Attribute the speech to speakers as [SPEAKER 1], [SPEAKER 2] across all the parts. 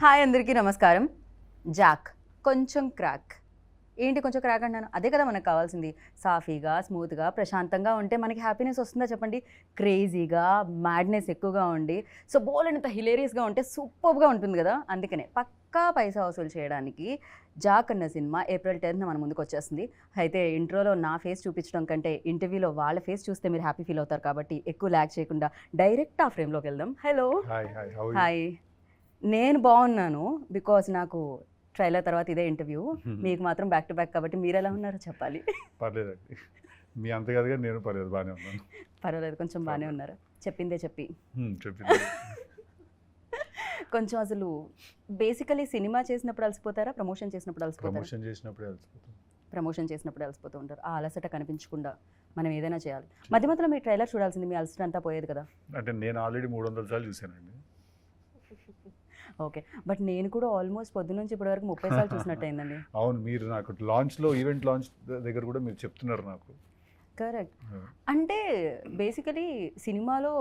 [SPEAKER 1] Hi అందరికీ నమస్కారం. Jack కొంచెం క్రాక్. ఏంటి కొంచెం క్రాక్ అంటాను? అదే కదా మనకు కావాల్సింది. సాఫీగా, స్మూత్గా, ప్రశాంతంగా ఉంటే మనకి హ్యాపీనెస్ వస్తుందా చెప్పండి? క్రేజీగా, మ్యాడ్నెస్ ఎక్కువగా ఉండి సో బోలెడంత హిలేరియస్గా ఉంటే సూపర్గా ఉంటుంది కదా. అందుకనే పక్కా పైసా వసూలు చేయడానికి జాక్ అన్న సినిమా April 10th మన ముందుకు వచ్చేస్తుంది. అయితే ఇంట్రోలో నా ఫేస్ చూపించడం కంటే ఇంటర్వ్యూలో వాళ్ళ ఫేస్ చూస్తే మీరు హ్యాపీ ఫీల్ అవుతారు కాబట్టి ఎక్కువ ల్యాగ్ చేయకుండా డైరెక్ట్ ఆ ఫ్రేమ్లోకి వెళ్దాం. హలో. హాయ్. నేను బాగున్నాను బికాజ్ నాకు ట్రైలర్ తర్వాత ఇదే ఇంటర్వ్యూ. మీకు మాత్రం బ్యాక్ టు బ్యాక్ కాబట్టి మీరు ఎలా ఉన్నారో చెప్పాలి.
[SPEAKER 2] పర్లేదండి, మీ అంత కదగా నేను పర్లేదు, బాగానే ఉన్నాను.
[SPEAKER 1] పర్వాలేదు, కొంచెం బాగానే ఉన్నారు. చెప్పిందే చెప్పి
[SPEAKER 2] చెప్పింది.
[SPEAKER 1] కొంచెం అసలు బేసికలీ సినిమా చేసినప్పుడు అలసిపోతారా, ప్రమోషన్ చేసినప్పుడు అలసిపోతారా? ప్రమోషన్ చేసినప్పుడు అలసిపోతూ ఉంటారు. ఆ అలసట కనిపించకుండా మనం ఏదైనా చేయాలి. మధ్య మధ్యలో మీ ట్రైలర్ చూడాల్సింది, మీ అలసట అంతా పోయేది కదా.
[SPEAKER 2] అంటే నేను ఆల్రెడీ 300 సార్లు చూశానండి.
[SPEAKER 1] ఓకే, బట్ నేను కూడా ఆల్మోస్ట్ పొద్దు నుంచి ఇప్పటి వరకు 30 సార్లు చూసినట్టు అయిందండి.
[SPEAKER 2] అవును, మీరు నాకు లాంచ్లో, ఈవెంట్ లాంచ్ దగ్గర కూడా మీరు చెప్తున్నారు నాకు.
[SPEAKER 1] కరెక్ట్. అంటే బేసికలీ సినిమాలో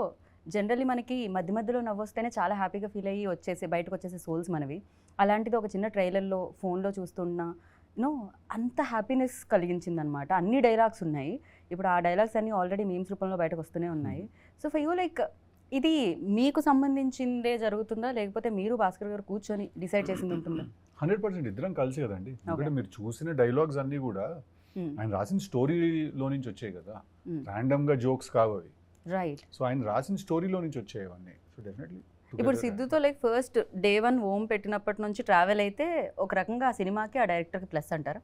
[SPEAKER 1] జనరల్లీ మనకి మధ్య మధ్యలో నవ్వొస్తేనే చాలా హ్యాపీగా ఫీల్ అయ్యి బయటకు వచ్చేసే సోల్స్ మనవి. అలాంటిది ఒక చిన్న ట్రైలర్లో ఫోన్లో చూస్తున్నా అంత హ్యాపీనెస్ కలిగించిందనమాట. అన్ని డైలాగ్స్ ఉన్నాయి. ఇప్పుడు ఆ డైలాగ్స్ అన్నీ ఆల్రెడీ మీమ్స్ రూపంలో బయటకు వస్తూనే ఉన్నాయి. సో ఫర్ యూ లైక్ ఇది మీకు సంబంధించిందే జరుగుతుందా, లేకపోతే మీరు భాస్కర్ గారు కూర్చొని డిసైడ్ చేసింది ఉంటుందా?
[SPEAKER 2] 100% ఇద్దరం కలిసి కదండి. ఎందుకంటే మీరు చూసిన డైలాగ్స్ అన్నీ కూడా ఆయన రాసిన స్టోరీలో నుంచి వచ్చాయి కదా, ర్యాండమ్గా జోక్స్ కావవి.
[SPEAKER 1] రైట్.
[SPEAKER 2] సో ఆయన రాసిన స్టోరీలో నుంచి వచ్చాయి అవన్నీ. సో డెఫినెట్లీ
[SPEAKER 1] ఇప్పుడు సిద్ధుతో లైక్ ఫస్ట్ డే 1 ఓం పెట్టినప్పటి నుంచి ట్రావెల్ అయితే ఒక రకంగా ఆ సినిమాకి ఆ డైరెక్టర్కి ప్లస్ అంటారా?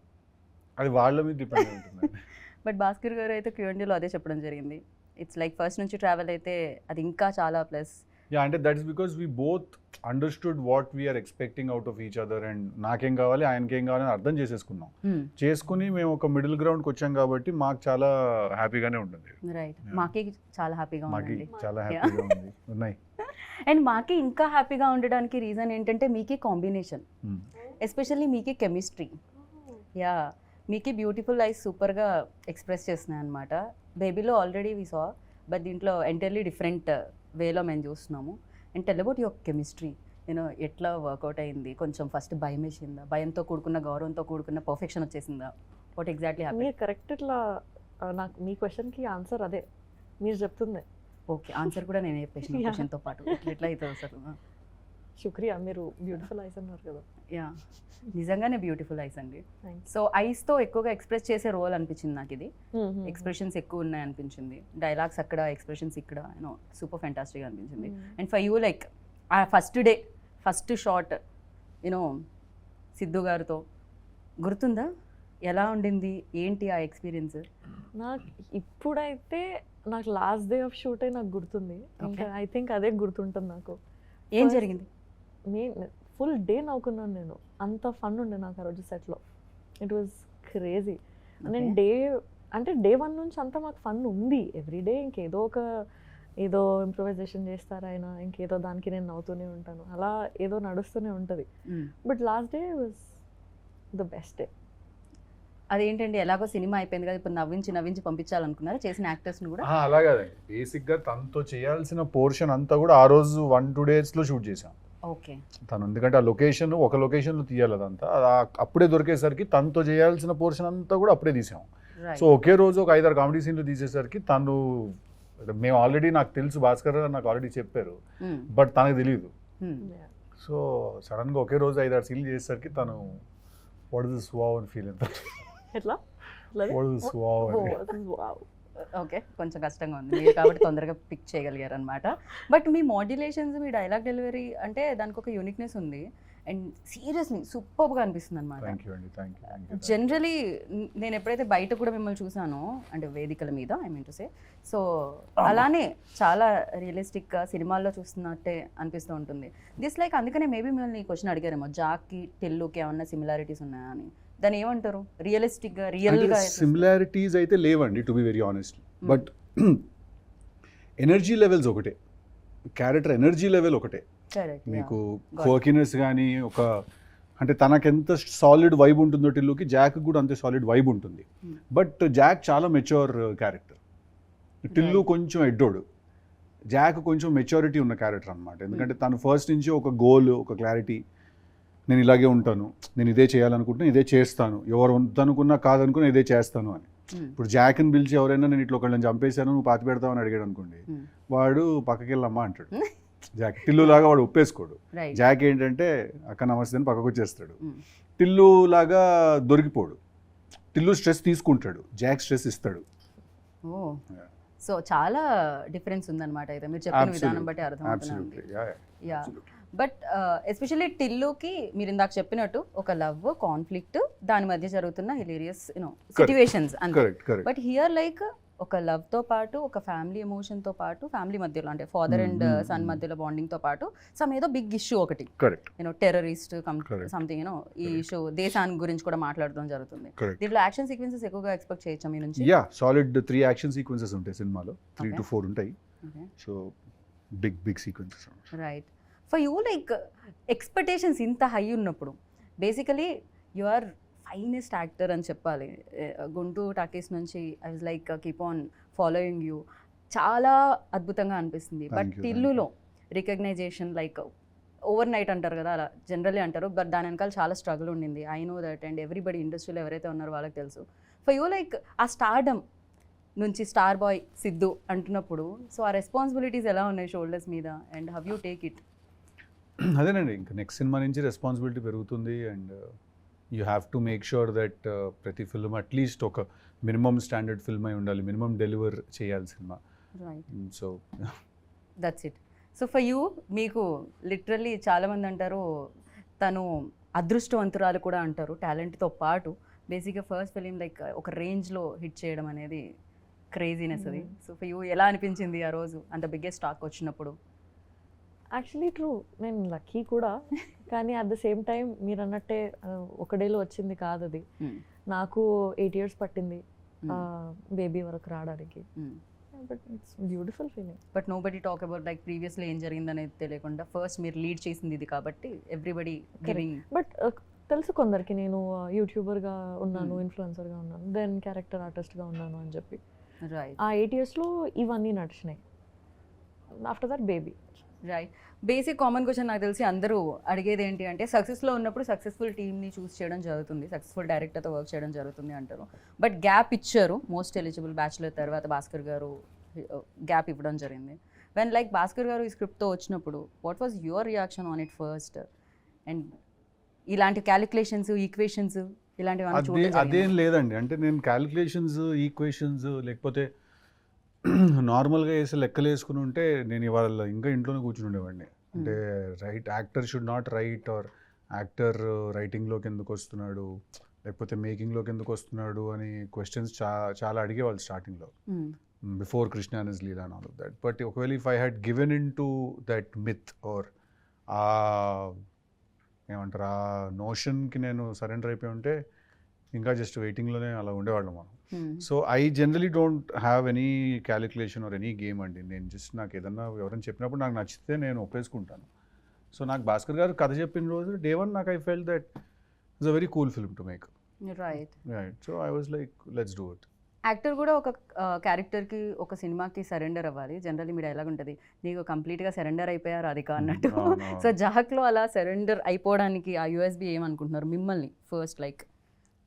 [SPEAKER 2] అది వాళ్ళ మీద డిపెండ్ ఉంటుంది.
[SPEAKER 1] బట్ భాస్కర్ గారు అయితే Q&Aలో అదే చెప్పడం జరిగింది. ఇట్స్ లైక్ ఫస్ట్ నుంచి ట్రావెల్ అయితే అది ఇంకా చాలా ప్లస్.
[SPEAKER 2] యా, అంటే that is because we both understood what we are expecting out of each other. And నాకేం కావాలి, ఆయనకేం కావాలని అర్థం చేసేసుకున్నాం. చేసుకుని మేము ఒక మిడిల్ గ్రౌండ్కి వచ్చాం కాబట్టి మాకు చాలా హ్యాపీగానే ఉంటుంది.
[SPEAKER 1] రైట్. మాకి చాలా హ్యాపీగా ఉంది.
[SPEAKER 2] చాలా హ్యాపీగా ఉంది ఉన్నాయి.
[SPEAKER 1] అండ్ మాకి ఇంకా హ్యాపీగా ఉండడానికి రీజన్ ఏంటంటే మీకి కాంబినేషన్, ఎస్పెషల్లీ మీకి కెమిస్ట్రీ. యా, మీకి బ్యూటిఫుల్ ఐస్ సూపర్గా ఎక్స్ప్రెస్ చేస్తున్నాయి అనమాట. బేబీలో ఆల్రెడీ వి సా, బట్ దీంట్లో ఎంటైర్లీ డిఫరెంట్ వేలో మేము చూస్తున్నాము. And tell about your chemistry. ఎట్లా వర్కౌట్ అయింది? కొంచెం ఫస్ట్ భయం వేసిందా? భయంతో కూడుకున్న, గౌరవంతో కూడుకున్న పర్ఫెక్షన్ వచ్చేసిందా? What exactly happened?
[SPEAKER 3] మీరు కరెక్ట్. ఇట్లా నాకు మీ క్వశ్చన్కి ఆన్సర్ అదే మీరు చెప్తుంది.
[SPEAKER 1] ఓకే, ఆన్సర్ కూడా నేను చెప్పేసిన క్వశ్చన్తో పాటు ఎట్లా అవుతుంది అసలు?
[SPEAKER 3] శుక్రియా, మీరు బ్యూటిఫుల్ ఐస్ అన్నారు కదా.
[SPEAKER 1] యా, నిజంగానే బ్యూటిఫుల్ ఐస్ అండి. సో ఐస్తో ఎక్కువగా ఎక్స్ప్రెస్ చేసే రోల్ అనిపించింది నాకు ఇది. ఎక్స్ప్రెషన్స్ ఎక్కువ ఉన్నాయి అనిపించింది. డైలాగ్స్ అక్కడ, ఎక్స్ప్రెషన్స్ ఇక్కడ, సూపర్ ఫ్యాంటాస్టిక్ అనిపించింది. అండ్ ఫర్ యూ లైక్ ఆ first day, first shot Siddhu గారితో గుర్తుందా? ఎలా ఉండింది, ఏంటి ఆ ఎక్స్పీరియన్స్?
[SPEAKER 3] నాకు ఇప్పుడైతే నాకు లాస్ట్ డే ఆఫ్ షూట్ నాకు గుర్తుంది. ఇంకా ఐ థింక్ అదే గుర్తుంటుంది నాకు.
[SPEAKER 1] ఏం జరిగింది?
[SPEAKER 3] ఫుల్ డే నవ్వుకున్నాను నేను. అంత ఫన్ ఉండే నాకు ఆ రోజు సెట్లో. It was crazy. నేను డే 1 నుంచి అంతా మాకు ఫన్ ఉంది. ఎవ్రీడే ఏదో ఇంప్రొవైజేషన్ చేస్తారు ఆయన, ఇంకేదో దానికి నేను నవ్వుతూనే ఉంటాను. అలా ఏదో నడుస్తూనే ఉంటుంది. But last day was the best day.
[SPEAKER 1] అదేంటండి, ఎలాగో సినిమా అయిపోయింది కదా, ఇప్పుడు నవ్వించి పంపించాలనుకున్నారా చేసిన యాక్టర్స్ని కూడా?
[SPEAKER 2] అలా కాదండి, బేసిక్గా తనతో చేయాల్సిన పోర్షన్ అంతా కూడా ఆ రోజు 1-2 డేస్లో షూట్ చేసాం.
[SPEAKER 1] ఓకే.
[SPEAKER 2] తను ఎందుకంటే ఒక లొకేషన్లో తీయాలి, అదంతా అప్పుడే దొరికేసరికి తనతో చేయాల్సిన పోర్షన్ అంతా కూడా అప్పుడే తీసాం. సో ఒకే రోజు ఒక 5-6 కామెడీ సీన్లు తీసేసరికి మేము ఆల్రెడీ, నాకు తెలుసు భాస్కర్ నాకు ఆల్రెడీ చెప్పారు, బట్ తనకు తెలియదు. సో సడన్గా ఒకే రోజు 5-6 సీన్లు చేసేసరికి తను వాట్ ఇస్ దిస్ వావ్ అని ఫీల్ అవుతారు.
[SPEAKER 3] ఎట్లా?
[SPEAKER 1] ఓకే, కొంచెం కష్టంగా ఉంది మీరు కాబట్టి తొందరగా పిక్ చేయగలిగారు అనమాట. But me modulations, me dialogue delivery అంటే దానికి ఒక యూనిక్నెస్ ఉంది. అండ్ సీరియస్లీ సూపర్గా అనిపిస్తుంది అనమాట. జనరలీ నేను ఎప్పుడైతే బయట కూడా మిమ్మల్ని చూసానో, అంటే వేదికల మీద I mean to say, so అలానే చాలా రియలిస్టిక్గా సినిమాల్లో చూస్తున్నట్టే అనిపిస్తూ ఉంటుంది. దిస్ లైక్ అందుకనే మేబీ మిమ్మల్ని ఈ క్వశ్చన్ అడిగారేమో, జాక్కి టిల్లుకి ఏమన్నా సిమిలారిటీస్ ఉన్నాయా అని. దాన్ని ఏమంటారు? రియల్గా
[SPEAKER 2] సిమిలారిటీస్ అయితే లేవండి, to be very honest. But energy levels ఒకటే, క్యారెక్టర్ ఎనర్జీ లెవెల్ ఒకటే. మీకు క్వర్కినెస్ కానీ అంటే తనకెంత సాలిడ్ వైబ్ ఉంటుందో టిల్లుకి, జాక్ కూడా అంతే సాలిడ్ వైబ్ ఉంటుంది. బట్ జాక్ చాలా మెచ్యూర్ క్యారెక్టర్, టిల్లు కొంచెం ఎడ్డోడు. జాక్ కొంచెం మెచ్యూరిటీ ఉన్న క్యారెక్టర్ అనమాట. ఎందుకంటే తను ఫస్ట్ నుంచి ఒక గోల్, ఒక క్లారిటీ, నేను ఇలాగే ఉంటాను, నేను ఇదే చేయాలనుకుంటున్నా ఇదే చేస్తాను, ఎవరు వద్దనుకున్నా కాదనుకున్నా ఇదే చేస్తాను అని. ఇప్పుడు జాక్ని పిలిచి ఎవరైనా నేను ఇట్లా ఒకళ్ళని చంపేశాను నువ్వు పాతి పెడతావని అడిగాడు అనుకోండి, వాడు పక్కకి వెళ్ళమ్మా అంటాడు. జాక్ టిల్లులాగా వాడు ఒప్పేసుకోడు. జాక్ ఏంటంటే అక్క నమస్తే అని పక్కకు వచ్చేస్తాడు. టిల్లు లాగా దొరికిపోడు. టిల్లు స్ట్రెస్ తీసుకుంటాడు, జాక్ స్ట్రెస్ ఇస్తాడు.
[SPEAKER 1] ఓ సో చాలా డిఫరెన్స్ ఉందన్నమాట అయితే మీరు చెప్పిన విధానం బట్టి అర్థమవుతుంది. యా బట్ ఎస్పెషల్లీ టిల్లుకి మీరు ఇందాక చెప్పినట్టు ఒక లవ్ కాన్ఫ్లిక్ట్ దాని మధ్య జరుగుతున్న హిలేరియస్ సిచ్యువేషన్స్ అంతే. బట్ హియర్ లైక్ ఒక లవ్ తో పాటు ఒక ఫ్యామిలీ ఎమోషన్ తో పాటు ఫ్యామిలీ మధ్యలో అంటే ఫాదర్ అండ్ సన్ మధ్యలో బాండింగ్ తో పాటు సమ్ ఏదో బిగ్ ఇష్యూ ఒకటి టెర్రరిస్ట్ సంథింగ్ ఈ ఇష్యూ దేశానికి గురించి కూడా మాట్లాడడం జరుగుతుంది. దీంట్లో యాక్షన్ సీక్వెన్సెస్ ఎక్కువగా ఎక్స్పెక్ట్ చేయొచ్చా మీ నుంచి?
[SPEAKER 2] యా సాలిడ్ 3 యాక్షన్ సీక్వెన్సెస్ ఉంటాయి సినిమాలో, 3 to 4 ఉంటాయి. So big sequences. Right.
[SPEAKER 1] For you like expectations ఇంత హై ఉన్నప్పుడు basically you are finest actor అని చెప్పాలి. గుంటూరు టాకీస్ నుంచి I was like keep on following you, చాలా అద్భుతంగా అనిపిస్తుంది. బట్ టిల్లులో రికగ్నైజేషన్ లైక్ ఓవర్ నైట్ అంటారు కదా, అలా జనరల్లీ అంటారు, బట్ దాని వెనకాల చాలా స్ట్రగుల్ ఉండింది. I know that and everybody ఇండస్ట్రీలో ఎవరైతే ఉన్నారో వాళ్ళకి తెలుసు. ఫర్ యూ లైక్ ఆ స్టార్డమ్ నుంచి స్టార్ బాయ్ సిద్ధు అంటున్నప్పుడు సో ఆ రెస్పాన్సిబిలిటీస్ ఎలా ఉన్నాయి షోల్డర్స్ మీద and have you take it?
[SPEAKER 2] అదేనండి, ఇంకా నెక్స్ట్ సినిమా నుంచి రెస్పాన్సిబిలిటీ పెరుగుతుంది and you have to make sure that ప్రతి ఫిల్మ్ అట్లీస్ట్ ఒక మినిమం స్టాండర్డ్ ఫిల్మ్ అయి ఉండాలి, మినిమం డెలివర్ చేయాలి cinema. So
[SPEAKER 1] that's it. So for you మీకు లిటరల్లీ చాలామంది అంటారు తను అదృష్టవంతురాలు కూడా అంటారు టాలెంట్తో పాటు. బేసిక్గా ఫస్ట్ ఫిలిం లైక్ ఒక రేంజ్లో హిట్ చేయడం అనేది క్రేజీనెస్ అది. సో ఫర్ యూ ఎలా అనిపించింది ఆ రోజు అంత బిగ్గెస్ట్ టాక్ వచ్చినప్పుడు?
[SPEAKER 3] యాక్చువల్లీ ట్రూ, నేను లక్కీ కూడా, కానీ అట్ ద సేమ్ టైం మీరు అన్నట్టే ఒక డేలో వచ్చింది కాదు అది. నాకు 8 years పట్టింది బేబీ వరకు రావడానికి. But it's beautiful feeling.
[SPEAKER 1] But nobody talk about like ప్రీవియస్లో ఏం జరిగిందనేది తెలియకుండా ఫస్ట్ మీరు లీడ్ చేసింది ఇది కాబట్టి ఎవ్రీబడి గివింగ్.
[SPEAKER 3] బట్ తెలుసు కొందరికి నేను యూట్యూబర్గా ఉన్నాను, ఇన్ఫ్లుయెన్సర్గా ఉన్నాను, దెన్ క్యారెక్టర్ ఆర్టిస్ట్గా ఉన్నాను అని చెప్పి. ఆ 8 yearsలో ఇవన్నీ నడిచినాయి. After that Baby.
[SPEAKER 1] Right. Basic common question నాకు తెలిసి అందరూ అడిగేది ఏంటి అంటే సక్సెస్లో ఉన్నప్పుడు సక్సెస్ఫుల్ టీమ్ని చూస్ చేయడం జరుగుతుంది, సక్సెస్ఫుల్ డైరెక్టర్తో వర్క్ చేయడం జరుగుతుంది అంటారు. బట్ గ్యాప్ ఇచ్చారు, మోస్ట్ ఎలిజిబుల్ బ్యాచులర్ తర్వాత భాస్కర్ గారు గ్యాప్ ఇవ్వడం జరిగింది. వెన్ లైక్ భాస్కర్ గారు ఈ స్క్రిప్ట్తో వచ్చినప్పుడు what was your reaction on it first? And ఇలాంటి క్యాలిక్యులేషన్స్ ఈక్వేషన్స్ ఇలాంటివి
[SPEAKER 2] అదేం లేదండి. అంటే నేను క్యాలిక్యులేషన్స్ ఈక్వేషన్స్ లేకపోతే నార్మల్గా వేసి లెక్కలు వేసుకుని ఉంటే నేను ఇవాళ ఇంకా ఇంట్లోనే కూర్చుని ఉండేవాడిని. అంటే actor should not write or actor రైటింగ్లోకి ఎందుకు వస్తున్నాడు లేకపోతే మేకింగ్లోకి ఎందుకు వస్తున్నాడు అని క్వశ్చన్స్ చాలా అడిగేవాళ్ళు స్టార్టింగ్లో, before Krishna and his Leela and all of that. But ఒకవేళ if I had given in to that myth or ఏమంటారు ఆ నోషన్కి నేను సరెండర్ అయిపోయి ఉంటే ఇంకా జస్ట్ వెయిటింగ్లోనే అలా ఉండేవాళ్ళం మనం. So I generally don't have any calculation or any game అండి. నేను జస్ట్ నాకు ఏదన్నా ఎవరైనా చెప్పినప్పుడు నాకు నచ్చితే నేను ఒప్పేసుకుంటాను. సో నాకు భాస్కర్ గారు కథ చెప్పిన రోజు డే వన్ నాకు I felt that it's a very cool film to make. Right. So I was like let's do it.
[SPEAKER 1] Actor కూడా ఒక క్యారెక్టర్కి ఒక సినిమాకి సరెండర్ అవ్వాలి. జనరల్లీ మీ డైలాగ్ ఉంటుంది నీకు కంప్లీట్గా సరెండర్ అయిపోయారు అది అన్నట్టు. సో జహక్లో అలా సరెండర్ అయిపోవడానికి ఆ యూఎస్బీ ఏమనుకుంటున్నారు మిమ్మల్ని ఫస్ట్? లైక్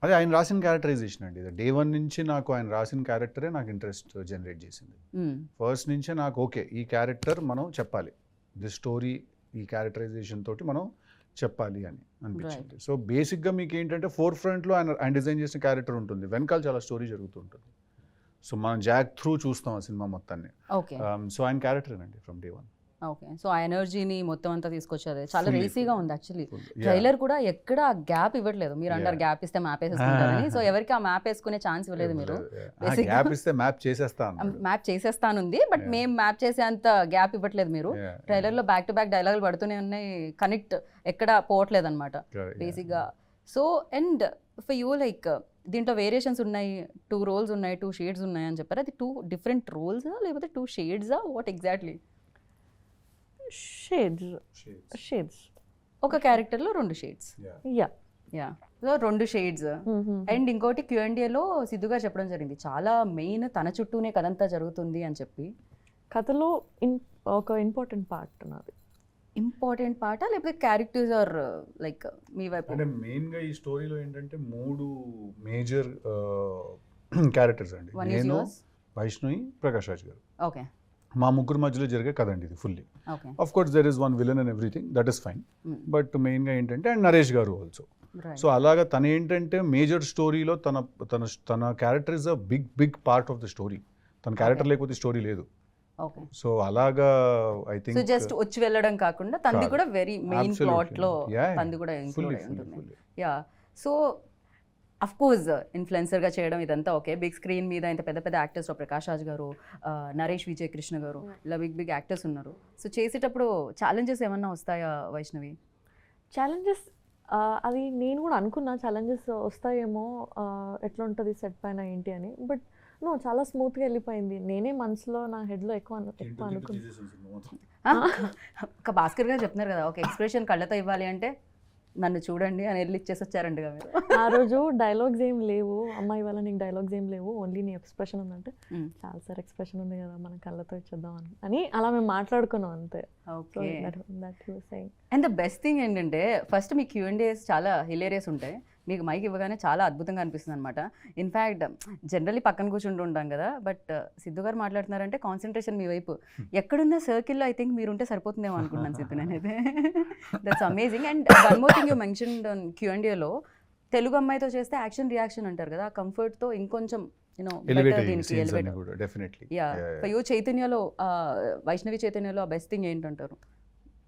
[SPEAKER 2] అదే ఆయన రాసిన క్యారెక్టరైజేషన్ అండి. డే వన్ నుంచి నాకు ఆయన రాసిన క్యారెక్టరే నాకు ఇంట్రెస్ట్ జనరేట్ చేసింది. ఫస్ట్ నుంచే నాకు ఓకే ఈ క్యారెక్టర్ మనం చెప్పాలి, ది స్టోరీ ఈ క్యారెక్టరైజేషన్ తోటి మనం చెప్పాలి అని అనిపించింది. సో బేసిక్గా మీకు ఏంటంటే ఫోర్ ఫ్రంట్లో ఆయన డిజైన్ చేసిన క్యారెక్టర్ ఉంటుంది, వెనకాల చాలా స్టోరీ జరుగుతుంటుంది. సో మనం జాక్ త్రూ చూస్తాం ఆ సినిమా మొత్తాన్ని. సో ఆయన క్యారెక్టరేనండి from day one.
[SPEAKER 1] Okay. So ఆ ఎనర్జీని మొత్తం అంతా తీసుకొచ్చేది చాలా రేసీగా ఉంది యాక్చువల్లీ. ట్రైలర్ కూడా ఎక్కడ గ్యాప్ ఇవ్వట్లేదు. మీరు అంటారు గ్యాప్ ఇస్తే మ్యాప్ వేసేసుకుంటారని, సో ఎవరికి ఆ మ్యాప్ వేసుకునే ఛాన్స్ ఇవ్వలేదు మీరు. మ్యాప్ చేసేస్తానుంది బట్ మేము మ్యాప్ చేసేంత గ్యాప్ ఇవ్వట్లేదు మీరు. ట్రైలర్లో బ్యాక్ టు బ్యాక్ డైలాగులు పడుతూనే ఉన్నాయి, కనెక్ట్ ఎక్కడ పోవట్లేదు అనమాట బేసిక్గా. So and for you like దీంట్లో వేరియేషన్స్ ఉన్నాయి, 2 roles ఉన్నాయి, 2 shades ఉన్నాయి అని చెప్పారు. అది 2 different roles లేకపోతే 2 shades వాట్ ఎగ్జాక్ట్లీ?
[SPEAKER 3] షేడ్స్
[SPEAKER 1] ఒక క్యారెక్టర్లో 2 shades.
[SPEAKER 3] Yeah
[SPEAKER 1] so 2 shades. And ఇంకోటి Q&Aలో సిద్ధుగా చెప్పడం జరిగింది చాలా మెయిన్ తన చుట్టూనే కథంతా జరుగుతుంది అని చెప్పి.
[SPEAKER 3] కథలో ఒక ఇంపార్టెంట్ పార్ట్ నాది.
[SPEAKER 1] ఇంపార్టెంట్ పార్టా లేకపోతే క్యారెక్టర్స్ ఆర్ లైక్ మీ వైపు?
[SPEAKER 2] అంటే మెయిన్గా ఈ స్టోరీలో ఏంటంటే 3 మేజర్ క్యారెక్టర్స్ అండి.
[SPEAKER 1] One is
[SPEAKER 2] నేను,
[SPEAKER 1] yours?
[SPEAKER 2] వైష్ణవి, ప్రకాష్ రాజ్ గారు.
[SPEAKER 1] ఓకే
[SPEAKER 2] మా ముగ్గురు మధ్యలో జరిగే కథ అండి ఇది fully.
[SPEAKER 1] Okay
[SPEAKER 2] of course there is one villain and everything, that is fine. But మెయిన్గా ఏంటంటే అండ్ నరేష్ గారు ఆల్సో. సో అలాగా తన ఏంటంటే మేజర్ స్టోరీలో తన తన తన character is a big part of the story. తన క్యారెక్టర్ లేకపోతే స్టోరీ లేదు.
[SPEAKER 1] ఓకే
[SPEAKER 2] సో అలాగా ఐ
[SPEAKER 1] సో
[SPEAKER 2] థింక్
[SPEAKER 1] జస్ట్ వచ్చి వెళ్ళడం కాకుండా తంది
[SPEAKER 2] కాదు.
[SPEAKER 1] కూడా వెరీ మెయిన్
[SPEAKER 2] Absolutely.
[SPEAKER 1] ప్లాట్ లో
[SPEAKER 2] Yeah,
[SPEAKER 1] తంది కూడా
[SPEAKER 2] fully,
[SPEAKER 1] ఇంక్లూడ్
[SPEAKER 2] fully,
[SPEAKER 1] ఉంటుంది.
[SPEAKER 2] fully.
[SPEAKER 1] Yeah so of course influencer గా చేయడం ఇదంతా ఓకే. బిగ్ స్క్రీన్ మీద ఇంత పెద్ద పెద్ద యాక్టర్స్ ప్రకాష్ రాజ్ గారు, నరేష్ విజయ్ కృష్ణ గారు, ఇలా బిగ్ యాక్టర్స్ ఉన్నారు. సో చేసేటప్పుడు ఛాలెంజెస్ ఏమన్నా వస్తాయా వైష్ణవి?
[SPEAKER 3] ఛాలెంజెస్ అది నేను కూడా అనుకున్నా ఛాలెంజెస్ వస్తాయేమో, ఎట్లా ఉంటుంది సెట్ పైన ఏంటి అని. బట్ నో, చాలా స్మూత్గా వెళ్ళిపోయింది. నేనే మనసులో నా హెడ్లో ఎక్కువ అనుకున్నా.
[SPEAKER 1] ఒక భాస్కర్ గారు చెప్తున్నారు కదా, ఒక ఎక్స్ప్రెషన్ కళ్ళతో ఇవ్వాలి అంటే నన్ను చూడండి అని వెళ్ళి ఇచ్చేసి వచ్చారండి మీరు.
[SPEAKER 3] ఆ రోజు డైలాగ్స్ ఏం లేవు, అమ్మాయి వాళ్ళ నీకు డైలాగ్స్ ఏం లేవు, ఓన్లీ నీ ఎక్స్ప్రెషన్ ఉందంటే చాలా సార్ ఎక్స్ప్రెషన్ ఉంది కదా మనం కళ్ళతో ఇచ్చేద్దాం అని అలా మేము మాట్లాడుకున్నాం అంతే.
[SPEAKER 1] Okay
[SPEAKER 3] So,
[SPEAKER 1] and the best thing ఏంటంటే ఫస్ట్ మీ Q&As చాలా హిలేరియస్ ఉంటాయి. మీకు మైక్ ఇవ్వగానే చాలా అద్భుతంగా అనిపిస్తుంది అనమాట. ఇన్ఫ్యాక్ట్ జనరల్లీ పక్కన కూర్చుంటూ ఉంటాం కదా, బట్ సిద్ధు గారు మాట్లాడుతున్నారంటే కాన్సన్ట్రేషన్ మీ వైపు. ఎక్కడున్న సర్కిల్లో ఐ థింక్ మీరు ఉంటే సరిపోతుందేమో అనుకున్నాను సిద్ధు నేనైతే. That's amazing. And one more thing you mention Q&Aలో తెలుగు అమ్మాయితో చేస్తే యాక్షన్ రియాక్షన్ అంటారు కదా, ఆ కంఫర్ట్తో ఇంకొంచెం చైతన్యలో వైష్ణవి చైతన్యలో ఆ బెస్ట్ థింగ్ ఏంటంటారు?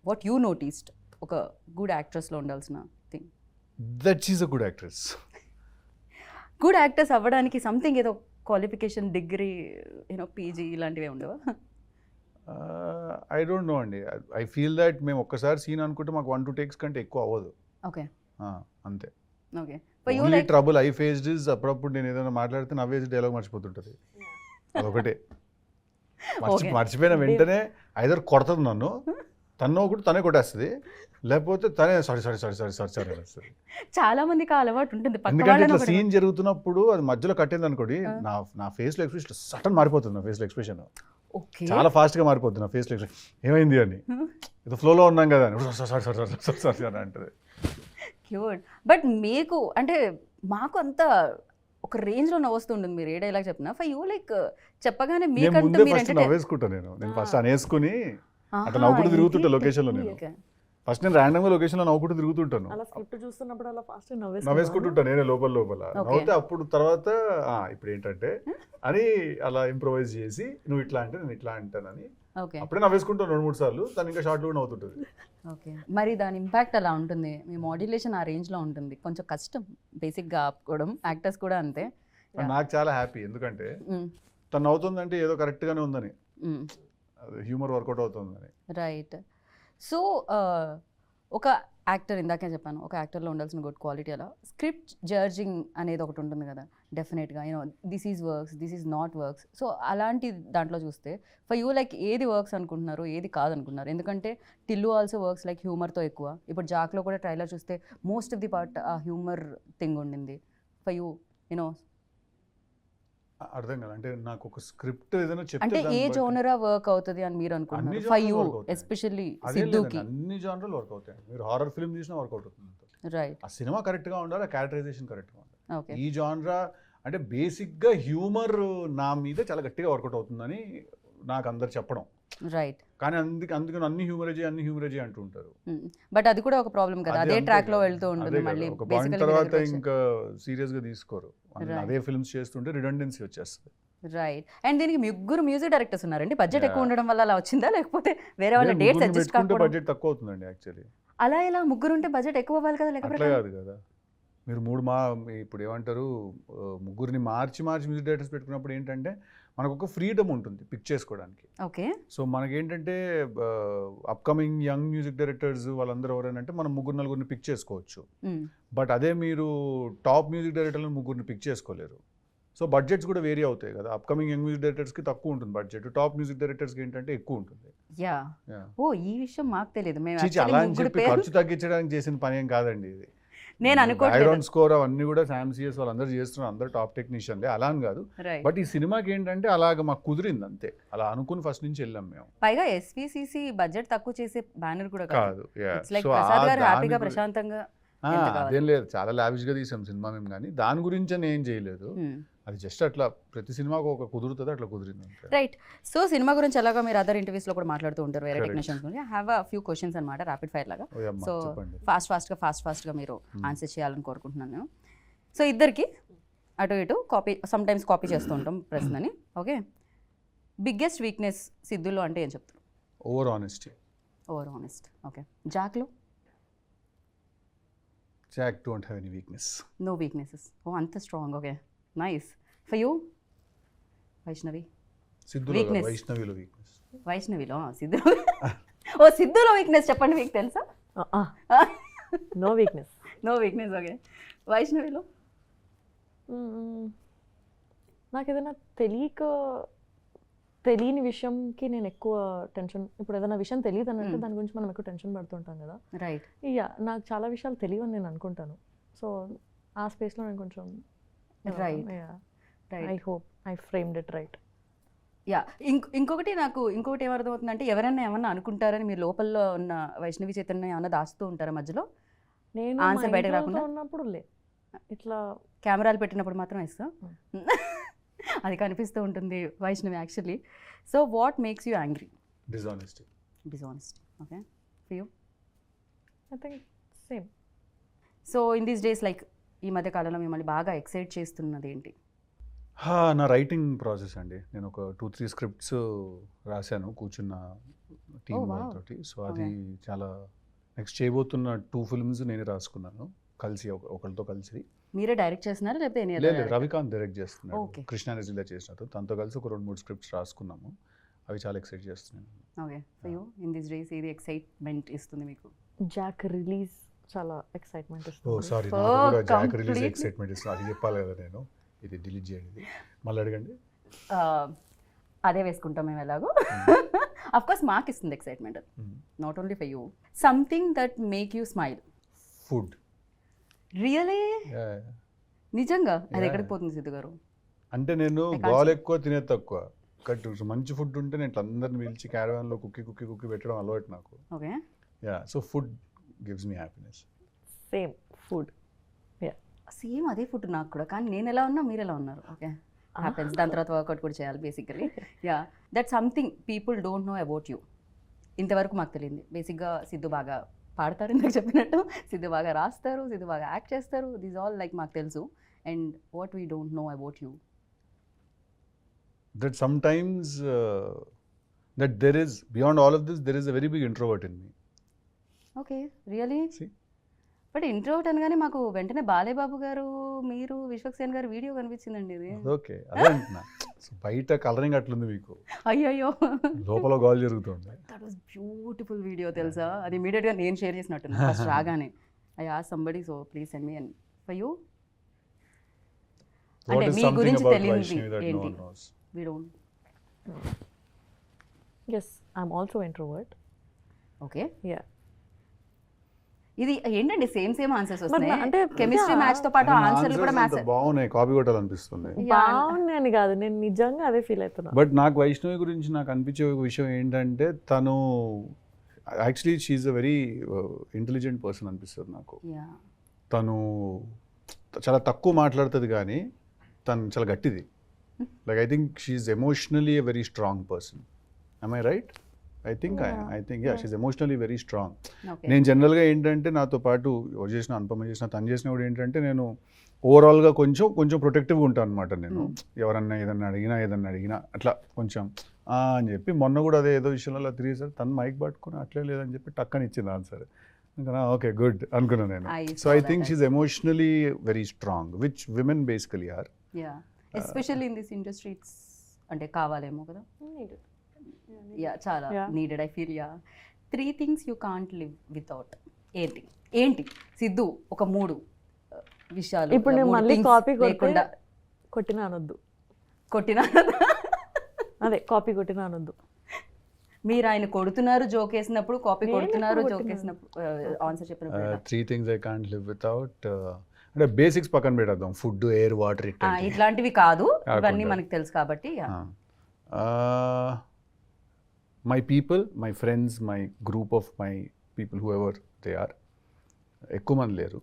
[SPEAKER 1] వాట్ యూ నోటీస్డ్ ఒక గుడ్ యాక్ట్రెస్లో ఉండాల్సిన thing?
[SPEAKER 2] That is a good actress.
[SPEAKER 1] Good actors అవ్వడానికి సంథింగ్ ఏదో క్వాలిఫికేషన్, డిగ్రీ, పీజీ ఇలాంటివి ఉండవా?
[SPEAKER 2] ఐ డోంట్ నో అండి. ఐ ఫీల్ దట్ మేము ఒక్కసారి సీన్ అనుకుంటే మాకు 1-2 takes కంటే ఎక్కువ అవ్వదు.
[SPEAKER 1] ఓకే
[SPEAKER 2] అంతే.
[SPEAKER 1] Okay
[SPEAKER 2] only trouble I faced is అప్పుడప్పుడు నేను ఏదైనా మాట్లాడితే నవ్వేసి డైలాగ్ మర్చిపోతుంటుంది. అదొకటే. మర్చిపోయిన వెంటనే ఐదర్ కొడుతుంది నన్ను, తను ఒకటి తనే కొట్టేస్తుంది, లేకపోతే తనే సారీ అనేస్తుంది.
[SPEAKER 1] చాలా మందికి ఆ అలవాటు ఉంటుంది.
[SPEAKER 2] ఎందుకంటే ఇట్లా సీన్ జరుగుతున్నప్పుడు అది మధ్యలో కట్టింది అనుకోండి, నా ఫేస్ లో ఎక్స్ప్రెషన్ సడన్ మారిపోతుంది. నా ఫేస్ లో ఎక్స్ప్రెషన్ చాలా ఫాస్ట్ గా మారిపోతుంది. నా ఫేస్ లో ఎక్స్ప్రెషన్ ఏమైంది అని, ఏదో ఫ్లోలో ఉన్నాం కదా అని సారీ అని అంటది.
[SPEAKER 1] క్యూట్. బట్ మీకు అంటే మాకు అంత ఒక రేంజ్ లో నవ్వుస్తుంటుంది మీరు ఏ డైలాగ్ చెప్పినా. ఫర్ యూ లైక్ చెప్పగానే మీకంటూ మీరు
[SPEAKER 2] నవ్వేసుకుంటాను. నేను ఫస్ట్ అనేసుకుని అట్లా నవ్వుకుంటూ తిరుగుతుంటా లొకేషన్ లో. నేను ఫస్ట్ నేను ర్యాండమ్ గా లొకేషన్ లో నవ్వుకుంటూ తిరుగుతుంటాను, నవ్వేసుకుంటుంటాను నేనే లోపల నవ్వుతే. అప్పుడు తర్వాత ఇప్పుడు ఏంటంటే అని అలా ఇంప్రొవైజ్ చేసి నువ్వు ఇట్లా అంటే నేను ఇట్లా అంటానని అప్పుడే నవ్వేసుకుంటాను 2-3 సార్లు. తను ఇంకా షార్ట్ కూడా నవ్వుతుంటుంది.
[SPEAKER 1] ఓకే, మరి దాని ఇంపాక్ట్ అలా ఉంటుంది. మీ మాడ్యులేషన్ ఆ రేంజ్ లో ఉంటుంది. కొంచెం కష్టం బేసిక్ గా ఆపుకోవడం. యాక్టర్స్ కూడా అంతే.
[SPEAKER 2] నాకు చాలా హ్యాపీ, ఎందుకంటే తను నవ్వుతుందంటే ఏదో కరెక్ట్ గానే ఉందని, హ్యూమర్ వర్కౌట్ అవుతుందని.
[SPEAKER 1] రైట్. సో ఒక యాక్టర్, ఇందాకే చెప్పాను, ఒక యాక్టర్లో ఉండాల్సిన గుడ్ క్వాలిటీ అలా స్క్రిప్ట్ జడ్జింగ్ అనేది ఒకటి ఉంటుంది కదా డెఫినెట్గా. This is works, this is not works. So అలాంటి దాంట్లో చూస్తే ఫర్ యూ లైక్ ఏది వర్క్స్ అనుకుంటున్నారు, ఏది కాదనుకుంటున్నారు? ఎందుకంటే టిల్లు ఆల్సో వర్క్స్ లైక్ హ్యూమర్తో ఎక్కువ. ఇప్పుడు జాక్లో కూడా ట్రైలర్ చూస్తే మోస్ట్ ఆఫ్ ది పార్ట్ ఆ హ్యూమర్ థింగ్ ఉండింది. ఫర్ యూ
[SPEAKER 2] అర్థం కదా, అంటే నాకు ఒక స్క్రిప్ట్ ఏదైనా చెప్తే
[SPEAKER 1] అంటే ఏ జోనరా వర్క్ అవుతుంది అని మీరు అనుకుంటున్నారు? ఫర్ యూ ఎస్పెషల్లీ సిద్ధుకి
[SPEAKER 2] అన్ని జానర్లు వర్క్ అవుతాయి. మీరు హారర్ ఫిల్మ్ చూసినా వర్కౌట్ అవుతుంది.
[SPEAKER 1] రైట్.
[SPEAKER 2] ఆ సినిమా కరెక్ట్ గా ఉండాలి, ఆ క్యారెక్టరైజేషన్ కరెక్ట్ గా ఉండాలి.
[SPEAKER 1] ఓకే.
[SPEAKER 2] ఈ జానరా అంటే బేసిక్ గా హ్యూమర్ నా మీద చాలా గట్టిగా వర్కౌట్ అవుతుందని నాకు అందరు చెప్పడం.
[SPEAKER 1] రైట్.
[SPEAKER 2] కానీ అందుకని అన్ని హ్యూమరేజీ అంటూ ఉంటారు.
[SPEAKER 1] బట్ అది కూడా ఒక ప్రాబ్లం కదా, అదే ట్రాక్ లో వెళ్తూ ఉంటుంది. మళ్ళీ
[SPEAKER 2] ఒక పాయింట్ తర్వాత ఇంకా సీరియస్ గా తీసుకోరు, అదే ఫిల్మ్స్ చేస్తుంటే రిడెండెన్సీ వచ్చేస్తుంది.
[SPEAKER 1] రైట్. అండ్ దీనికి ముగ్గురు మ్యూజిక్ డైరెక్టర్స్ ఉన్నారండి. బడ్జెట్ ఎక్కువ ఉండడం వల్ల అలా వచ్చిందా, లేకపోతే వేరే వాళ్ళ డేట్స్ అడ్జస్ట్ కాకపోవడం?
[SPEAKER 2] బడ్జెట్ తక్కువ అవుతుందండి యాక్చువల్లీ.
[SPEAKER 1] అలా ఎలా ముగ్గురు ఉంటే బడ్జెట్ ఎక్కువ అవ్వాలి కదా?
[SPEAKER 2] అట్లా కాదు కదా, మీరు ఇప్పుడు ఏమంటారు, ముగ్గురిని మార్చి మ్యూజిక్ డైరెక్టర్స్ పెట్టుకున్నప్పుడు ఏంటంటే మనకు ఒక ఫ్రీడమ్ ఉంటుంది పిక్ చేసుకోవడానికి.
[SPEAKER 1] ఓకే. సో
[SPEAKER 2] మనకేంటంటే అప్కమింగ్ యంగ్ మ్యూజిక్ డైరెక్టర్స్ వాళ్ళందరూ ఎవరైనా మనం 3-4 పిక్ చేసుకోవచ్చు. బట్ అదే మీరు టాప్ మ్యూజిక్ డైరెక్టర్లను 3 పిక్ చేసుకోలేరు. సో బడ్జెట్స్ కూడా వేరీ అవుతాయి కదా. అప్కమింగ్ యంగ్ మ్యూజిక్ డైరెక్టర్స్కి తక్కువ ఉంటుంది బడ్జెట్, టాప్ మ్యూజిక్ డైరెక్టర్స్కి ఏంటంటే ఎక్కువ ఉంటుంది.
[SPEAKER 1] ఓ ఈ విషయం మాకు తెలియదు.
[SPEAKER 2] అలా అని చెప్పి ఖర్చు తగ్గించడానికి చేసిన పని ఏం కాదండి ఇది.
[SPEAKER 1] నేను అనుకోవట్లేదు
[SPEAKER 2] బ్యాక్గ్రౌండ్ స్కోర్ అవన్నీ కూడా SAM-CS వాళ్ళందరూ చేస్తున్నారు, అందరూ టాప్ టెక్నీషియన్లే, అలా అని కాదు.
[SPEAKER 1] రైట్.
[SPEAKER 2] బట్ ఈ సినిమాకి ఏంటంటే అలాగ మాకు కుదిరింది అంతే, అలా అనుకుని ఫస్ట్ నుంచి వెళ్ళాం మేము.
[SPEAKER 1] పైగా SVCC బడ్జెట్ తక్కువ చేసే బ్యానర్ కూడా కాదు.
[SPEAKER 2] కాదు, yeah.
[SPEAKER 1] It's like
[SPEAKER 2] So,
[SPEAKER 1] Prasad గారు
[SPEAKER 2] దాని
[SPEAKER 1] హ్యాపీగా
[SPEAKER 2] గురి-
[SPEAKER 1] ప్రశాంతంగా ఎంత కావాలి?
[SPEAKER 2] అదేం లేదు, చాలా లావిష్ గా తీసాం సినిమా మేము, కానీ దాని గురించి అని ఏం చేయలేదు. అది జస్ట్ అట్లా ప్రతి సినిమాకు ఒక కుదురుతుంది, అట్లా కుదిరింది అంతే.
[SPEAKER 1] రైట్. సో సినిమా గురించి ఎలాగో మీరు అదర్ ఇంటర్వ్యూస్లో కూడా మాట్లాడుతూ ఉంటారు వేరే
[SPEAKER 2] Correct.
[SPEAKER 1] టెక్నీషియన్స్ గురించి. హ్యావ్ అ ఫ్యూ క్వశ్చన్స్ అనమాట, ర్యాపిడ్ ఫైర్ లాగా.
[SPEAKER 2] ఓ అమ్మా,
[SPEAKER 1] సో
[SPEAKER 2] చెప్పండి.
[SPEAKER 1] ఫాస్ట్గా మీరు ఆన్సర్ చేయాలని కోరుకుంటున్నాను. సో ఇద్దరికి అటు ఇటు కాపీ, సమ్ టైమ్స్ కాపీ చేస్తూ ఉంటాం ప్రశ్నని. ఓకే, బిగ్గెస్ట్ వీక్నెస్ సిద్ధులో అంటే ఏం చెప్తారు?
[SPEAKER 2] Over honesty.
[SPEAKER 1] Over honest. Okay. జాక్లో?
[SPEAKER 2] Jack don't have any weakness.
[SPEAKER 1] No weaknesses. ఓ అంత strong. Okay, nice. For you? Vaishnavi?
[SPEAKER 2] సిద్ధులో
[SPEAKER 1] Weakness.
[SPEAKER 2] వైష్ణవిలో వీక్నెస్.
[SPEAKER 1] వైష్ణవిలో? సిద్ధులో? ఓ సిద్ధులో వీక్నెస్ చెప్పండి, మీకు తెలుసా?
[SPEAKER 3] No weakness.
[SPEAKER 1] No weakness. Okay. వైష్ణవిలో?
[SPEAKER 3] నాకు ఏదైనా తెలియని విషయంకి నేను ఎక్కువ టెన్షన్, ఇప్పుడు ఏదైనా విషయం తెలియదు అని అంటే దాని గురించి మనం ఎక్కువ టెన్షన్ పడుతుంటాం కదా.
[SPEAKER 1] రైట్.
[SPEAKER 3] ఇక నాకు చాలా విషయాలు తెలియని నేను అనుకుంటాను. సో ఆ స్పేస్లో నేను కొంచెం
[SPEAKER 1] Right.
[SPEAKER 3] I
[SPEAKER 1] right.
[SPEAKER 3] Hope I framed it right.
[SPEAKER 1] Yeah. ఇంకొకటి ఏమర్థమవుతుందంటే, ఎవరైనా ఏమన్నా అనుకుంటారని మీరు లోపల ఉన్న వైష్ణవి చైతన్య ఏమన్నా దాస్తూ ఉంటారా మధ్యలో?
[SPEAKER 3] నేను
[SPEAKER 1] Answer
[SPEAKER 3] మా
[SPEAKER 1] బయటకు
[SPEAKER 3] ఇంట్లో
[SPEAKER 1] రాకుండా?
[SPEAKER 3] ఉన్నప్పుడు ఇట్లా
[SPEAKER 1] కెమెరాలు పెట్టినప్పుడు మాత్రం ఇస్తా. అది కనిపిస్తూ ఉంటుంది Vaishnavi actually. So what makes you angry?
[SPEAKER 2] Dishonesty.
[SPEAKER 1] Dishonesty. Okay. For you?
[SPEAKER 3] I think same.
[SPEAKER 1] So in these days like ఈ మధ్య కాలంలో మిమ్మల్ని బాగా ఎక్సైట్ చేస్తున్నది ఏంటి?
[SPEAKER 2] నా రైటింగ్ ప్రాసెస్ అండి. నేను ఒక 2-3 స్క్రిప్ట్స్ రాశాను కూర్చున్న టీం
[SPEAKER 1] Oh, wow.
[SPEAKER 2] వాళ్ళతోటి. సో అది చాలా నెక్స్ట్ చేయబోతున్న 2 ఫిల్మ్స్ నేనే రాసుకున్నాను కలిసి, ఒకరితో కలిసి.
[SPEAKER 1] మీరే డైరెక్ట్ చేస్తున్నారా లేకపోతే ఎనీ
[SPEAKER 2] లేదు, రవికాంత్ డైరెక్ట్ చేస్తున్నాడు,
[SPEAKER 1] Okay.
[SPEAKER 2] కృష్ణానదిలో చేసినట్టు. తనతో కలిసి ఒక 2-3 స్క్రిప్ట్స్ రాసుకున్నాము, అవి చాలా ఎక్సైట్ చేస్తున్నాను.
[SPEAKER 1] Okay. For you in these days ఏది ఎక్సైట్మెంట్ ఇస్తుంది మీకు?
[SPEAKER 3] జాక్ రిలీజ్ చాలా ఎక్సైట్మెంట్
[SPEAKER 2] ఓ
[SPEAKER 3] ఇస్తుంది.
[SPEAKER 2] సారీ,
[SPEAKER 1] Oh,
[SPEAKER 2] నాకు కూడా జాక్ రిలీజ్
[SPEAKER 1] completely.
[SPEAKER 2] ఎక్సైట్మెంట్ ఇస్తుంది, అది చెప్పాలి కదా నేను. ఇది డిలీట్ చేయండి, మళ్ళీ అడగండి.
[SPEAKER 1] అదే వేసుకుంటాం మేము ఎలాగో. అఫ్ కోర్స్ మాకు ఇస్తుంది excitement, not only for you. Something that make you smile?
[SPEAKER 2] Food.
[SPEAKER 1] Really? నిజంగా? అది
[SPEAKER 2] Yeah.
[SPEAKER 1] ఎక్కడికి పోతుంది సిద్ధు గారు?
[SPEAKER 2] అంటే నేను
[SPEAKER 1] I can't
[SPEAKER 2] గోల్
[SPEAKER 1] say.
[SPEAKER 2] ఎక్కువ తినే తక్కువ. కట్ మంచి ఫుడ్ ఉంటే నేను ఇట్లా అందరిని పిలిచి క్యారవాన్లో కుక్కి పెట్టడం అలవాటు నాకు.
[SPEAKER 1] Okay.
[SPEAKER 2] Yeah, so food gives me happiness.
[SPEAKER 3] Same food.
[SPEAKER 1] Same అదే ఫుడ్ నాకు కూడా, కానీ నేను ఎలా ఉన్నా మీరు ఎలా ఉన్నారు. Okay, happens. దాని తర్వాత వర్కౌట్ కూడా చేయాలి basically. Yeah, that something people don't know about you. ఇంతవరకు మాకు తెలియదు. బేసిక్గా సిద్ధు బాగా పాడతారు, ఇందాక చెప్పినట్టు. సిద్ధు బాగా రాస్తారు, సిద్ధు బాగా యాక్ట్ చేస్తారు. దిస్ ఆల్ లైక్ మాకు తెలుసు. And what we don't know about you?
[SPEAKER 2] That sometimes that there is, beyond all of this, there is a very big introvert in me.
[SPEAKER 1] Okay, really?
[SPEAKER 2] See?
[SPEAKER 1] But introvert అనగానే మాకు వెంటనే బాలేబాబు గారు, మీరు, విశ్వక్సేన్ గారు video కనిపించిందండి. ఇది
[SPEAKER 2] ఓకే, అదే అంటున్నా. సో బయట కలరింగ్ అట్లుంది మీకు,
[SPEAKER 1] అయ్యయ్యో,
[SPEAKER 2] లోపల గోల్ జరుగుతుంది.
[SPEAKER 1] దట్ వాస్ బ్యూటిఫుల్ వీడియో తెలుసా. అది ఇమీడియట్గా నేను షేర్ చేసినట్టు ఫస్ట్ రాగానే. I asked somebody, so please send me. And for you?
[SPEAKER 2] What
[SPEAKER 1] అంటే
[SPEAKER 2] is
[SPEAKER 1] మీ
[SPEAKER 2] something
[SPEAKER 1] గురించి
[SPEAKER 2] about
[SPEAKER 1] తెలియనిది
[SPEAKER 2] Vaishnavi that no
[SPEAKER 1] ఏంటి?
[SPEAKER 2] one knows?
[SPEAKER 1] We don't.
[SPEAKER 3] Yes, I'm also introvert.
[SPEAKER 1] Okay.
[SPEAKER 3] Yeah.
[SPEAKER 1] ఇది ఏంటండి సేమ్ ఆన్సర్స్ వస్తున్నాయి.
[SPEAKER 3] అంటే
[SPEAKER 1] chemistry
[SPEAKER 3] yeah.
[SPEAKER 1] Match తో పాటు
[SPEAKER 2] కానీ
[SPEAKER 1] ఆన్సర్లు కూడా
[SPEAKER 2] answers
[SPEAKER 1] మ్యాచ్.
[SPEAKER 2] అంత బాగున్నాయి, కాపీ కొట్టాలనిపిస్తుంది.
[SPEAKER 3] బాగున్నాయని కాదు, నేను నిజంగా అదే ఫీల్ అవుతున్నా.
[SPEAKER 2] బట్ నాకు వైష్ణవి గురించి నాకు అనిపించే ఒక విషయం ఏంటంటే, తను actually she's a very intelligent person అనిపిస్తుంది నాకు.
[SPEAKER 1] యా.
[SPEAKER 2] తను చాలా తక్కువ మాట్లాడుతుంది, కానీ తను చాలా గట్టిది. Like I think she emotionally a very strong person. I right? I think yeah, she emotionally very strong.
[SPEAKER 1] Okay.
[SPEAKER 2] నేను జనరల్గా ఏంటంటే, నాతో పాటు ఎవరు చేసిన, అనుపమ చేసిన, తను చేసిన కూడా ఏంటంటే, నేను ఓవరాల్గా కొంచెం ప్రొటెక్టివ్గా ఉంటాను అనమాట. నేను ఎవరన్నా ఏదన్నా అడిగినా అట్లా కొంచెం అని చెప్పి, మొన్న కూడా అదే ఏదో విషయంలో అలా తిరిగేసారు, తను మైక్ పట్టుకుని అట్లే లేదని చెప్పి టక్కని ఇచ్చింది ఆన్సర్. ఇంకా ఓకే గుడ్ అనుకున్నాను నేను. So I think she emotionally very strong, which women basically are.
[SPEAKER 1] Yeah, especially in this industry it's అంటే కావాలేమో కదా. యా, చాలా needed I feel. Yeah. 3 things you can't live without. ఏంటి సిద్ధు? ఒక 3 విషయాలు.
[SPEAKER 3] ఇప్పుడు నేను
[SPEAKER 1] 3
[SPEAKER 3] మళ్ళీ
[SPEAKER 1] things
[SPEAKER 3] కాపీ
[SPEAKER 1] లేకుండా
[SPEAKER 3] కొట్టినా అనొద్దు.
[SPEAKER 1] కొట్టినా
[SPEAKER 3] అదే కాపీ కొట్టినా అనొద్దు.
[SPEAKER 1] మీరు ఆయన కొడుతున్నారు జోక్ వేసినప్పుడు, కాపీ
[SPEAKER 3] నేను
[SPEAKER 1] కొడుతున్నారు
[SPEAKER 3] ఎప్పుడు
[SPEAKER 1] జోక్
[SPEAKER 3] కొట్టినాను?
[SPEAKER 1] వేసినప్పుడు, ఆన్సర్ చెప్పినప్పుడు ఎలా?
[SPEAKER 2] 3 things I can't live without. అంటే బేసిక్స్ పక్కన పెట్టేద్దాం, ఫుడ్, ఎయిర్, వాటర్,
[SPEAKER 1] ఇట్లాంటివి కాదు, ఇవన్నీ
[SPEAKER 2] కాకుండా.
[SPEAKER 1] మనకు తెలుసు కాబట్టి yeah.
[SPEAKER 2] My people, my friends, my group of my people whoever they are. ఎక్కువ మంది లేరు,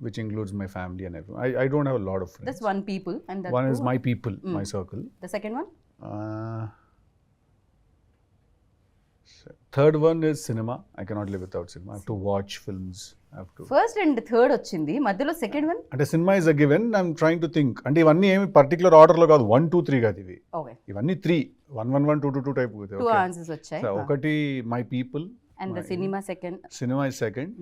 [SPEAKER 2] which includes my family and every. I don't have a lot of
[SPEAKER 1] That's
[SPEAKER 2] friends.
[SPEAKER 1] one people and that
[SPEAKER 2] One is
[SPEAKER 1] two-
[SPEAKER 2] my people, my
[SPEAKER 1] Mm.
[SPEAKER 2] circle.
[SPEAKER 1] The second one?
[SPEAKER 2] Third one is cinema. I cannot live without cinema. I have to watch films. I have to.
[SPEAKER 1] First and third వచ్చింది, మధ్యలో second one.
[SPEAKER 2] అంటే cinema is a given. I'm trying to think. అంటే ఇవన్నీ ఏమి particular ఆర్డర్లో కాదు, 1, 2, 3 కాదు ఇవి.
[SPEAKER 1] ఓకే,
[SPEAKER 2] ఇవన్నీ 3, 1, 1, 1, 2, 2, 2 టైప్.
[SPEAKER 1] టూ ఆన్సర్స్ వచ్చాయి.
[SPEAKER 2] ఒకటి my people
[SPEAKER 1] and the cinema second.
[SPEAKER 2] Cinema is second.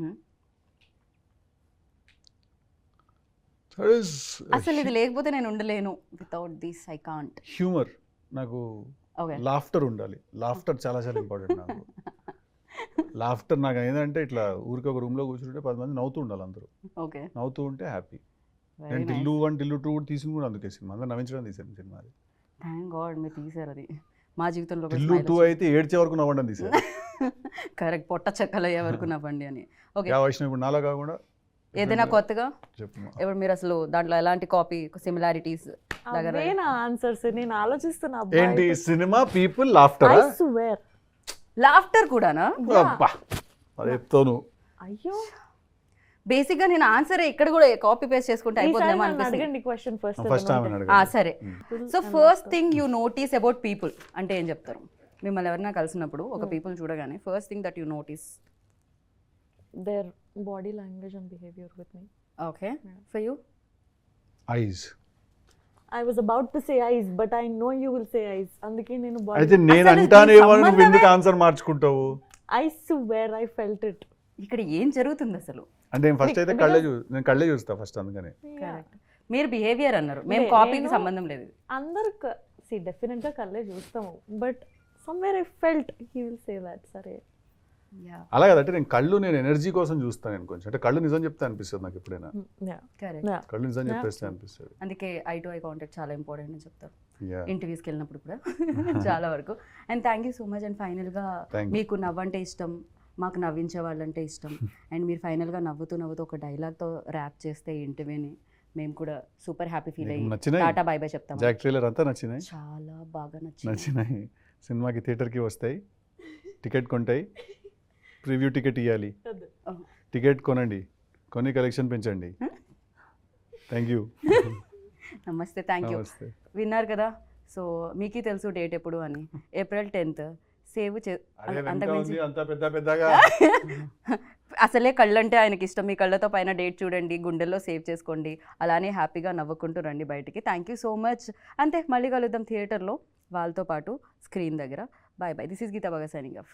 [SPEAKER 2] Third is
[SPEAKER 1] అసలు ఇది లేకపోతే నేను ఉండలేను, without this I can't.
[SPEAKER 2] Humour. నాకు
[SPEAKER 1] ఓకే,
[SPEAKER 2] లాఫ్టర్ ఉండాలి. లాఫ్టర్ చాలా చాలా ఇంపార్టెంట్ నాకు. లాఫ్టర్ నాకు ఏంటంటే ఇట్లా ఊరికి ఒక రూమ్లో కూర్చుంటే 10 మంది నవ్వుతూ ఉండాలి, అందరూ
[SPEAKER 1] ఓకే,
[SPEAKER 2] నవ్వుతూ ఉంటే హ్యాపీ.
[SPEAKER 1] వెరీ
[SPEAKER 2] నేను
[SPEAKER 1] నైస్.
[SPEAKER 2] టిల్లు 1, టిల్లు 2 కూడా తీసుకుని కూడా అందుకే సినిమా అందరూ నవ్వించడం తీసాను సినిమా. అది
[SPEAKER 1] థ్యాంక్ గాడ్ మీరు తీసారు అది. మా జీవితంలో
[SPEAKER 2] టిల్లు 2 అయితే ఏడ్చే వరకు నవ్వడం తీసాను.
[SPEAKER 1] కరెక్ట్, పొట్ట చెక్కలు అయ్యే వరకు నవ్వండి అని. ఓకే,
[SPEAKER 2] యా వైష్ణవ్ ఇప్పుడు నాలా కాకుండా
[SPEAKER 1] ఏదైనా కొత్తగా
[SPEAKER 2] చెప్పు.
[SPEAKER 1] ఇప్పుడు మీరు అసలు దాంట్లో ఎలాంటి కాపీ సిమిలారిటీస్ దగ్గర
[SPEAKER 3] అవే నా ఆన్సర్స్, నేను ఆలోచిస్తున్నా.
[SPEAKER 2] ఏంటి cinema, people, laughter?
[SPEAKER 3] I swear.
[SPEAKER 1] Laughter కూడానా?
[SPEAKER 2] అబ్బా అది చెప్తాను.
[SPEAKER 3] అయ్యో,
[SPEAKER 1] బేసిక్ గా నేను ఆన్సర్ ఇక్కడ కూడా కాపీ పేస్ట్ చేసుకుంటే అయిపోతుందేమో అనిపిస్తుంది.
[SPEAKER 3] అడగండి క్వశ్చన్ ఫస్ట్.
[SPEAKER 2] ఫస్ట్ టైం అడగండి.
[SPEAKER 1] సరే, so first thing you notice about people అంటే ఏం చెప్తారు? మిమ్మల్ని ఎవరైనా కలిసినప్పుడు ఒక పీపుల్ చూడగానే first thing that you notice.
[SPEAKER 3] Their body language and behaviour with me.
[SPEAKER 1] Okay, for you?
[SPEAKER 2] Eyes.
[SPEAKER 3] I was about to say eyes, but I know you will say eyes. అందుకే నేను
[SPEAKER 2] అయితే నేను
[SPEAKER 1] అసలు
[SPEAKER 2] అంటానేమో
[SPEAKER 1] దీని
[SPEAKER 2] నువ్వు ఎందుకు answer మార్చుకుంటావు?
[SPEAKER 3] I swear I felt it.
[SPEAKER 1] ఇక్కడ ఏం జరుగుతుంది అసలు?
[SPEAKER 2] అంటే నేను ఫస్ట్ అయితే నేను కళ్ళే చూస్తా ఫస్ట్, అందుకని.
[SPEAKER 1] కరెక్ట్, మీరు బిహేవియర్ అన్నారు, మేము
[SPEAKER 3] లే,
[SPEAKER 1] కాపీకి
[SPEAKER 3] నేను-
[SPEAKER 1] సంబంధం లేదు.
[SPEAKER 3] అందరు డెఫినెట్ గా కళ్ళే చూస్తాము, but somewhere I felt he will say that. సరే,
[SPEAKER 2] అలా కదంటే నేను ఎనర్జీ కోసం చూస్తాను. నేను కొంచెం అంటే కళ్ళు నిజం చెప్తే అనిపిస్తుంది నాకు ఎప్పుడైనా.
[SPEAKER 1] కరెక్ట్,
[SPEAKER 2] కళ్ళు నిజం చెప్పేస్తే అనిపిస్తుంది.
[SPEAKER 1] అందుకే ఐ టు ఐ కాంటాక్ట్ చాలా ఇంపార్టెంట్ అని చెప్తారు
[SPEAKER 2] యా
[SPEAKER 1] ఇంటర్వ్యూస్కి వెళ్ళినప్పుడు కూడా చాలా వరకు. And thank you so much. And ఫైనల్గా
[SPEAKER 2] Thank you.
[SPEAKER 1] మీకు నవ్వంటే ఇష్టం, మాకు నవ్వించే వాళ్ళంటే ఇష్టం. అండ్ మీరు ఫైనల్గా నవ్వుతూ ఒక డైలాగ్తో ర్యాప్ చేస్తే ఇంటర్వ్యూని మేము కూడా సూపర్ హ్యాపీ ఫీల్
[SPEAKER 2] నీకు
[SPEAKER 1] అయ్యి
[SPEAKER 2] నచ్చినాయి?
[SPEAKER 1] టాటా బై బై చెప్తాం.
[SPEAKER 2] జాక్ ట్రైలర్ అంతా నచ్చినాయి.
[SPEAKER 1] చాలా బాగా నచ్చింది.
[SPEAKER 2] నచ్చినాయి. సినిమాకి థియేటర్కి వస్తాయి, టికెట్ కొంటాయి, ప్రివ్యూ టికెట్ ఇవ్వాలి. టికెట్ కొనండి, కొని కలెక్షన్ పెంచండి. Thank you.
[SPEAKER 1] నమస్తే, థ్యాంక్ యూ.
[SPEAKER 2] నమస్తే.
[SPEAKER 1] విన్నారు కదా, సో మీకే తెలుసు డేట్ ఎప్పుడు అని. April 10th సేవ్
[SPEAKER 2] అరే వెనక
[SPEAKER 1] అంతకుమించి
[SPEAKER 2] ఉంది అంతా పెద్దగా.
[SPEAKER 1] అసలే కళ్ళంటే ఆయనకి ఇష్టం. మీ కళ్ళతో పైన డేట్ చూడండి, గుండెల్లో సేవ్ చేసుకోండి, అలానే హ్యాపీగా నవ్వుకుంటూ రండి బయటికి. Thank you so much. అంతే, మళ్ళీ కలుద్దాం థియేటర్లో వాళ్ళతో పాటు స్క్రీన్ దగ్గర. Bye bye. This is Geeta బాగా సైనింగ్ ఆఫ్.